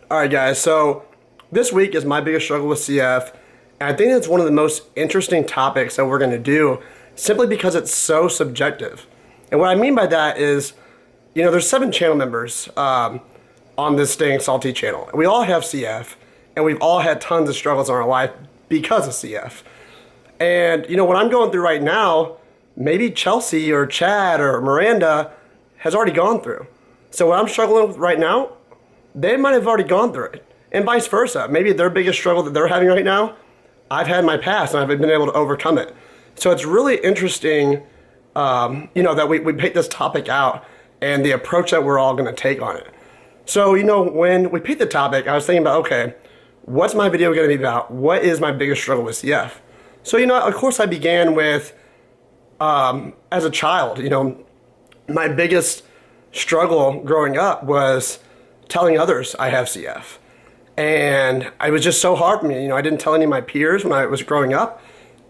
All right, guys. So this week is my biggest struggle with CF, and I think it's one of the most interesting topics that we're going to do, simply because it's so subjective. And what I mean by that is, there's 7 channel members on this Staying Salty channel. We all have CF, and we've all had tons of struggles in our life because of CF. And what I'm going through right now, maybe Chelsea or Chad or Miranda has already gone through. So what I'm struggling with right now, they might have already gone through it, and vice versa. Maybe their biggest struggle that they're having right now, I've had in my past, and I've been able to overcome it. So it's really interesting, that we picked this topic out and the approach that we're all going to take on it. So, when we picked the topic, I was thinking about, okay, what's my video going to be about? What is my biggest struggle with CF? So, of course I began with, as a child, my biggest struggle growing up was telling others I have CF. And it was just so hard for me. I didn't tell any of my peers when I was growing up.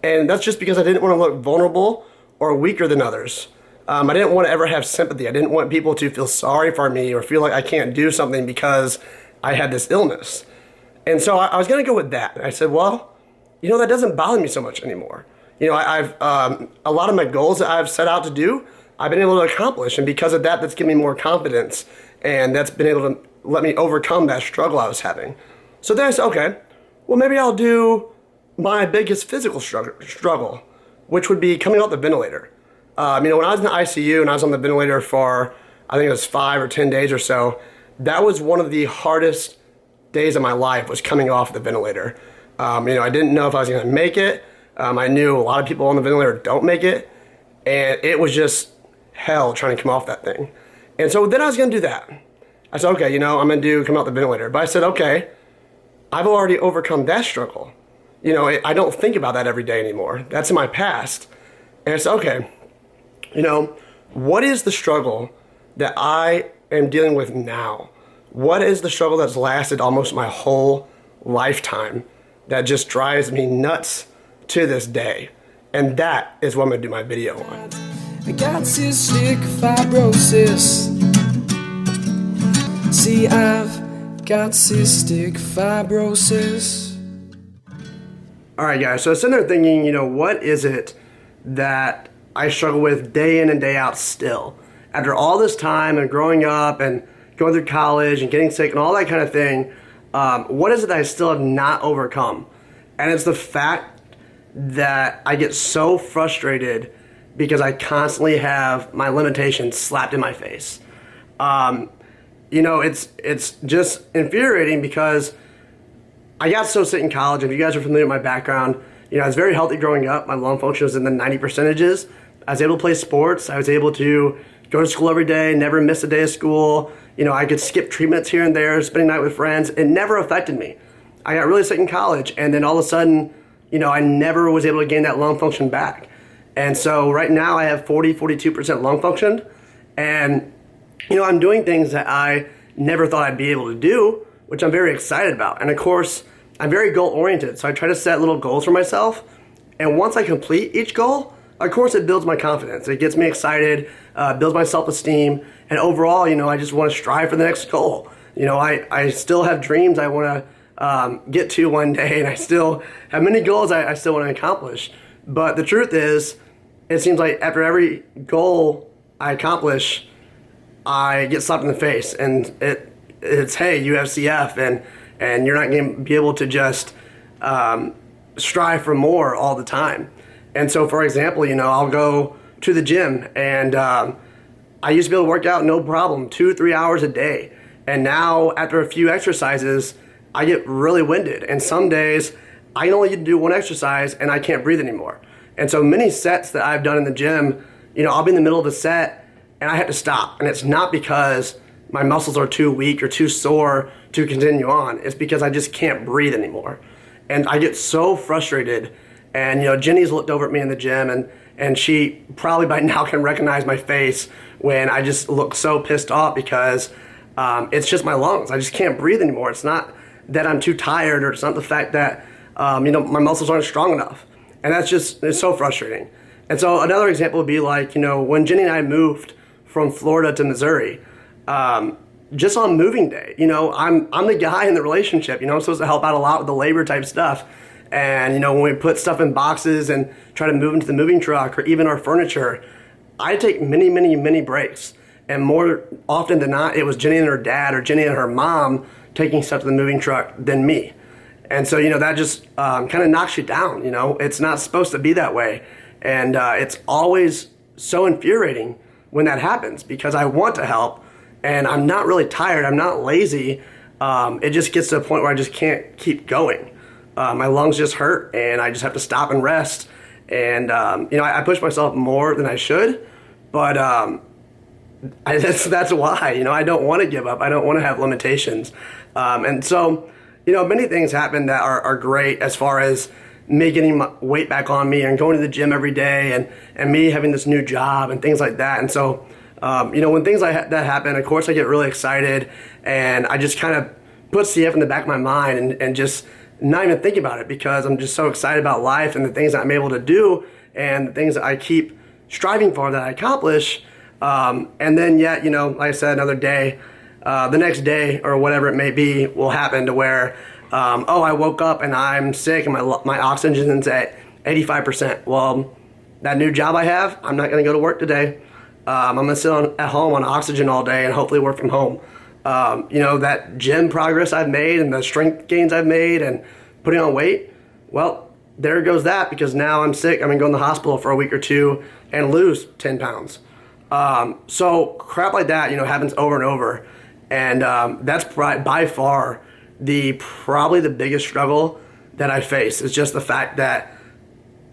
And that's just because I didn't want to look vulnerable or weaker than others. I didn't want to ever have sympathy. I didn't want people to feel sorry for me or feel like I can't do something because I had this illness. And so I was going to go with that. I said, well, that doesn't bother me so much anymore. I've a lot of my goals that I've set out to do, I've been able to accomplish. And because of that, that's given me more confidence. And that's been able to let me overcome that struggle I was having. So then I said, okay, well, maybe I'll do my biggest physical struggle, which would be coming off the ventilator. When I was in the ICU and I was on the ventilator for, I think it was 5 or 10 days or so, that was one of the hardest days of my life, was coming off the ventilator. I didn't know if I was going to make it. I knew a lot of people on the ventilator don't make it. And it was just hell trying to come off that thing. And so then I was going to do that. I said, okay, I'm going to come out the ventilator. But I said, okay, I've already overcome that struggle. I don't think about that every day anymore. That's in my past. And I said, okay, what is the struggle that I am dealing with now? What is the struggle that's lasted almost my whole lifetime that just drives me nuts to this day? And that is what I'm going to do my video on. I got cystic fibrosis. See, I've got cystic fibrosis. All right, guys, so sitting there thinking, what is it that I struggle with day in and day out still? After all this time and growing up and going through college and getting sick and all that kind of thing, what is it that I still have not overcome? And it's the fact that I get so frustrated because I constantly have my limitations slapped in my face. It's just infuriating because I got so sick in college. If you guys are familiar with my background, I was very healthy growing up. My lung function was in the 90 percentages. I was able to play sports. I was able to go to school every day, never miss a day of school. I could skip treatments here and there, spending night with friends. It never affected me. I got really sick in college, and then all of a sudden, I never was able to gain that lung function back. And so right now I have 42% lung function, and I'm doing things that I never thought I'd be able to do, which I'm very excited about. And of course, I'm very goal-oriented, so I try to set little goals for myself. And once I complete each goal, of course, it builds my confidence. It gets me excited, builds my self-esteem, and overall, I just want to strive for the next goal. I still have dreams I want to get to one day, and I still have many goals I still want to accomplish. But the truth is, it seems like after every goal I accomplish, I get slapped in the face, and it's hey, you have CF, and you're not going to be able to just strive for more all the time. And so, for example, I'll go to the gym, and I used to be able to work out no problem, 2-3 hours a day. And now, after a few exercises, I get really winded. And some days, I can only do one exercise, and I can't breathe anymore. And so many sets that I've done in the gym, I'll be in the middle of the set, and I have to stop. And it's not because my muscles are too weak or too sore to continue on. It's because I just can't breathe anymore. And I get so frustrated. And, Jenny's looked over at me in the gym, and she probably by now can recognize my face when I just look so pissed off because it's just my lungs. I just can't breathe anymore. It's not that I'm too tired, or it's not the fact that, my muscles aren't strong enough. And it's so frustrating. And so another example would be like, when Jenny and I moved from Florida to Missouri, just on moving day. You know, I'm the guy in the relationship. You know, I'm supposed to help out a lot with the labor type stuff. And, you know, when we put stuff in boxes and try to move into the moving truck or even our furniture, I take many breaks. And more often than not, it was Jenny and her dad or Jenny and her mom taking stuff to the moving truck than me. And so, you know, that just kind of knocks you down. You know, it's not supposed to be that way. And it's always so infuriating when that happens because I want to help and I'm not really tired. I'm not lazy. It just gets to a point where I just can't keep going. My lungs just hurt and I just have to stop and rest. And, you know, I push myself more than I should, but that's why, you know, I don't want to give up. I don't want to have limitations. And so, you know, many things happen that are great as far as me getting my weight back on me and going to the gym every day and me having this new job and things like that. And so, you know, when things like that happen, of course I get really excited and I just kind of put CF in the back of my mind and just not even think about it because I'm just so excited about life and the things that I'm able to do and the things that I keep striving for that I accomplish. And then yet, you know, like I said, another day, the next day or whatever it may be will happen to where, oh, I woke up and I'm sick and my oxygen's at 85%. Well, that new job I have, I'm not going to go to work today. I'm going to sit at home on oxygen all day and hopefully work from home. You know, that gym progress I've made and the strength gains I've made and putting on weight, well, there goes that because now I'm sick. I'm going to go in the hospital for a week or two and lose 10 pounds. So crap like that, you know, happens over and over. And that's by far probably the biggest struggle that I face is just the fact that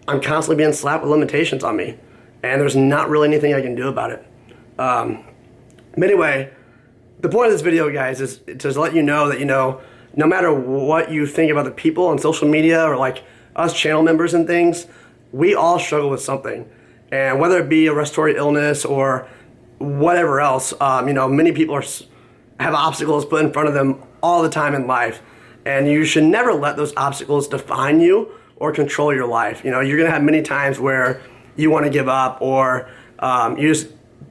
I'm constantly being slapped with limitations on me. And there's not really anything I can do about it. But anyway, the point of this video, guys, is to let you know that, you know, no matter what you think about the people on social media or like us channel members and things, we all struggle with something. And whether it be a respiratory illness or whatever else, you know, many people have obstacles put in front of them all the time in life. And you should never let those obstacles define you or control your life. You know, you're going to have many times where you want to give up or you just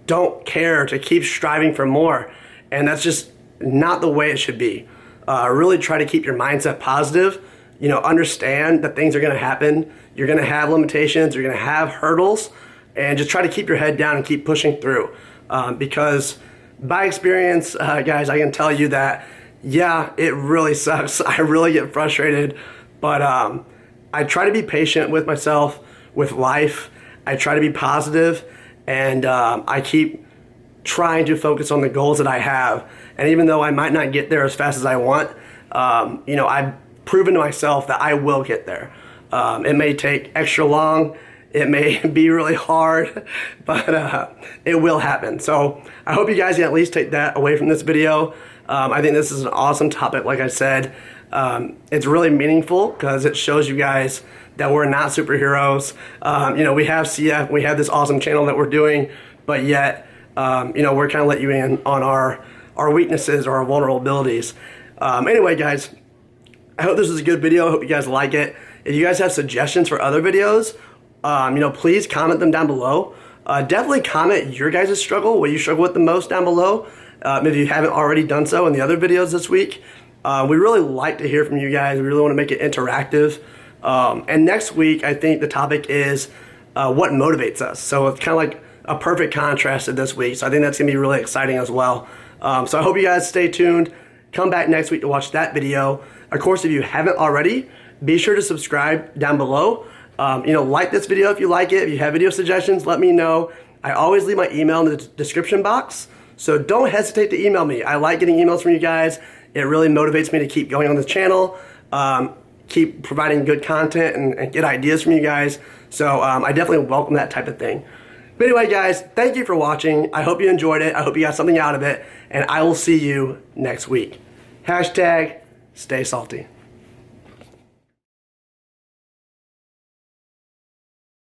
don't care to keep striving for more. And that's just not the way it should be. Really try to keep your mindset positive. You know, understand that things are going to happen. You're going to have limitations. You're going to have hurdles. And just try to keep your head down and keep pushing through. Because by experience, guys, I can tell you that, yeah, it really sucks. I really get frustrated. But I try to be patient with myself, with life. I try to be positive. And I keep trying to focus on the goals that I have. And even though I might not get there as fast as I want, you know, I've proven to myself that I will get there. It may take extra long. It may be really hard, but it will happen. So I hope you guys can at least take that away from this video. I think this is an awesome topic, like I said. It's really meaningful because it shows you guys that we're not superheroes. You know, we have CF, we have this awesome channel that we're doing, but yet, you know, we're kind of let you in on our weaknesses or our vulnerabilities. Anyway, guys, I hope this was a good video. I hope you guys like it. If you guys have suggestions for other videos, you know, please comment them down below. Definitely comment your guys' struggle, what you struggle with the most down below. If you haven't already done so in the other videos this week. We really like to hear from you guys. We really want to make it interactive. And next week, I think the topic is what motivates us. So it's kind of like a perfect contrast to this week. So I think that's going to be really exciting as well. So I hope you guys stay tuned. Come back next week to watch that video. Of course, if you haven't already, be sure to subscribe down below. You know, like this video if you like it. If you have video suggestions, let me know. I always leave my email in the description box. So don't hesitate to email me. I like getting emails from you guys. It really motivates me to keep going on this channel, keep providing good content and get ideas from you guys. So I definitely welcome that type of thing. But anyway, guys, thank you for watching. I hope you enjoyed it. I hope you got something out of it. And I will see you next week. #stay salty.